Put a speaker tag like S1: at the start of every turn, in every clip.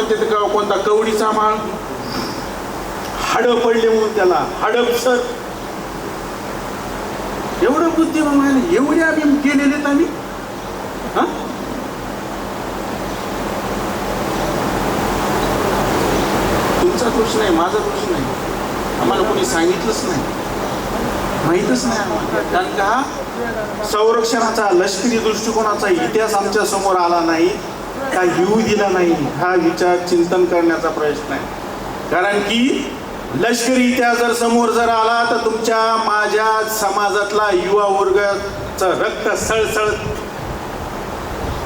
S1: म्हणते का कोणता कवडीचा माळ, हाडं पडले म्हणून त्याला हडप सर. एवढं बुद्धिमान आहे, एवढे आम्ही केलेले आम्ही. हा तुमचा दोष नाही, माझा दोष नाही. आम्हाला कोणी सांगितलंच नाही, माहीतच नाही आम्हाला. कारण का हा संरक्षणाचा लष्करी दृष्टिकोनाचा इतिहास आमच्या समोर आला नाही का येऊ दिला नाही, हा विचार चिंतन करण्याचा प्रयत्न आहे. कारण की लष्करी इतिहास जर समोर जर आला तर तुमच्या माझ्या समाजातला युवा वर्गाचं रक्त सळसळ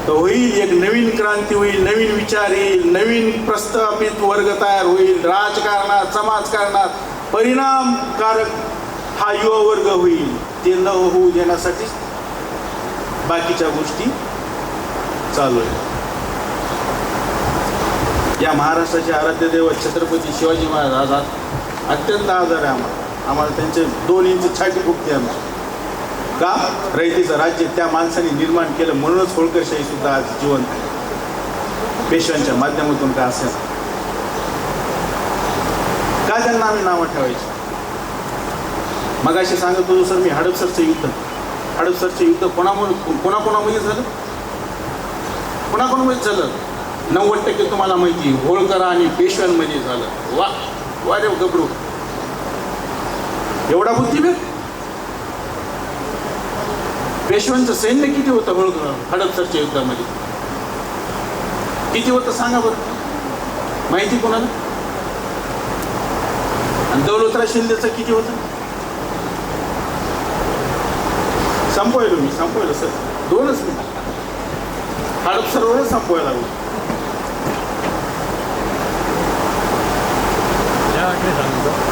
S1: होईल, एक नवीन क्रांती होईल, नवीन विचार येईल, नवीन प्रस्थापित वर्ग तयार होईल, राजकारणात समाजकारणात परिणामकारक हा युवा वर्ग होईल. ते न होऊ देण्यासाठी बाकीच्या गोष्टी चालू आहेत. या महाराष्ट्राचे आराध्य दैवत छत्रपती शिवाजी महाराज आज अत्यंत आजार आहे. आम्हाला त्यांचे 2 इंच छाती फुगते आमची. का रयतेचं राज्य त्या माणसाने निर्माण केलं म्हणूनच होळकरशाही सुद्धा आज जिवंत आहे, पेशव्यांच्या माध्यमातून. का असेल का त्यांना आम्ही नावं ठेवायची. मग असे सांगत होतो सर मी हडपसरचं युद्ध कोणाकोणामध्ये झालं, कोणाकोणामध्ये झालं. 90% तुम्हाला माहिती होळकर आणि पेशव्यांमध्ये झालं. वा वा रे गबरू, एवढा बुद्धिभेद. पेशव्यांचं सैन्य किती होतं हडपसरच्या युद्धामध्ये, किती होतं सांगा बरं, माहिती कोणाला. आणि दौलतराव शिंदेचं किती होतं. संपवायलो सर 2च मिनिट हडपसरवरच संपवायला लागलो.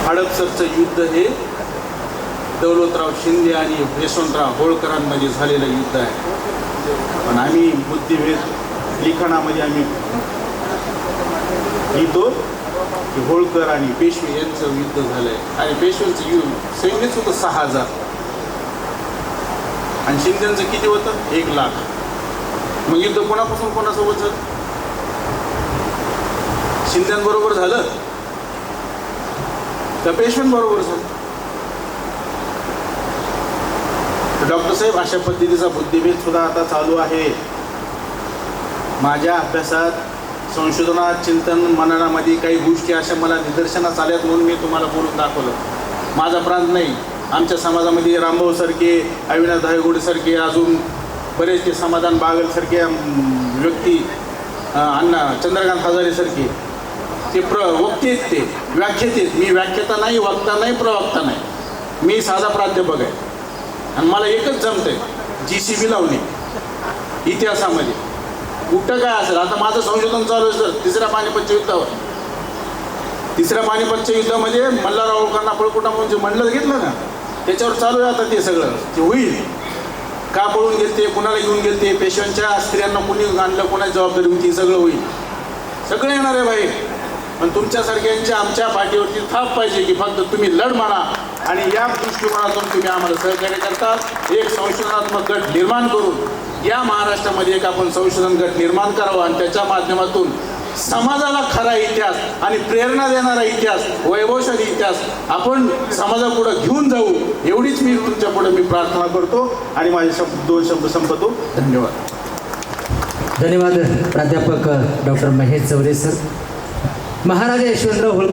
S1: हडपसरचं युद्ध हे दौलतराव शिंदे आणि यशवंतराव होळकरांमध्ये झालेलं युद्ध आहे. पण आम्ही बुद्धिभेद लिखाणामध्ये आम्ही लिहितो की होळकर आणि पेशवे यांचं युद्ध झालंय. आणि पेशव्यांचं सैन्यच होतं 6000 आणि शिंदेचं किती होतं 1,00,000. मग युद्ध कोणापासून कोणासोबत झालं, शिंद्यांबरोबर झालं का पेशव्यांबरोबर झालं. डॉक्टर साहेब अशा पद्धतीचा बुद्धिभेद सुद्धा आता चालू आहे. माझ्या अभ्यासात, संशोधनात, चिंतन मननामध्ये काही गोष्टी अशा मला निदर्शनास आल्यात म्हणून मी तुम्हाला बोलून दाखवलं. माझा प्रांत नाही, आमच्या समाजामध्ये रामभाऊ सारखे, अविनाश धायगुडेसारखे, अजून बरेचसे समाधान बागलसारखे व्यक्ती, अण्णा चंद्रकांत हजारेसारखे ते वक्ते आहेत, ते व्याख्याते आहेत. मी व्याख्याता नाही, वक्ता नाही, प्रवक्ता नाही, मी साधा प्राध्यापक आहे. आणि मला एकच जमतंय GCB लावणे इतिहासामध्ये. कुठं काय असेल, आता माझं संशोधन चालू आहे सर तिसऱ्या पानिपतच्या युद्धावर. तिसऱ्या पानिपतच्या युद्धामध्ये मल्हारराव होळकरांना पळकुटा म्हणून जे मंडळ घेतलं ना, त्याच्यावर चालू आहे आता ते सगळं. ते होईल का पळून गेलते, कुणाला घेऊन गेलते, पेशव्यांच्या स्त्रियांना कोणी आणलं, कोणाची जबाबदारी होती, सगळं होईल, सगळं येणार आहे भाई. पण तुमच्यासारख्यांच्या आमच्या पाठीवरती थाप पाहिजे की फक्त तुम्ही लढ म्हणा आणि या दृष्टिकोनातून तुम्ही आम्हाला सहकार्य करता. एक संशोधनात्मक गट निर्माण करून या महाराष्ट्रामध्ये एक आपण संशोधन गट निर्माण करावा आणि त्याच्या माध्यमातून समाजाला खरा इतिहास आणि प्रेरणा देणारा इतिहास, वैभवशाली इतिहास आपण समाजापुढे घेऊन जाऊ, एवढीच मी तुमच्या पुढे मी प्रार्थना करतो आणि माझे 2 शब्द संपतो. धन्यवाद.
S2: धन्यवाद प्राध्यापक डॉक्टर महेश चौरे सर. महाराजा यशवंतराव होळकर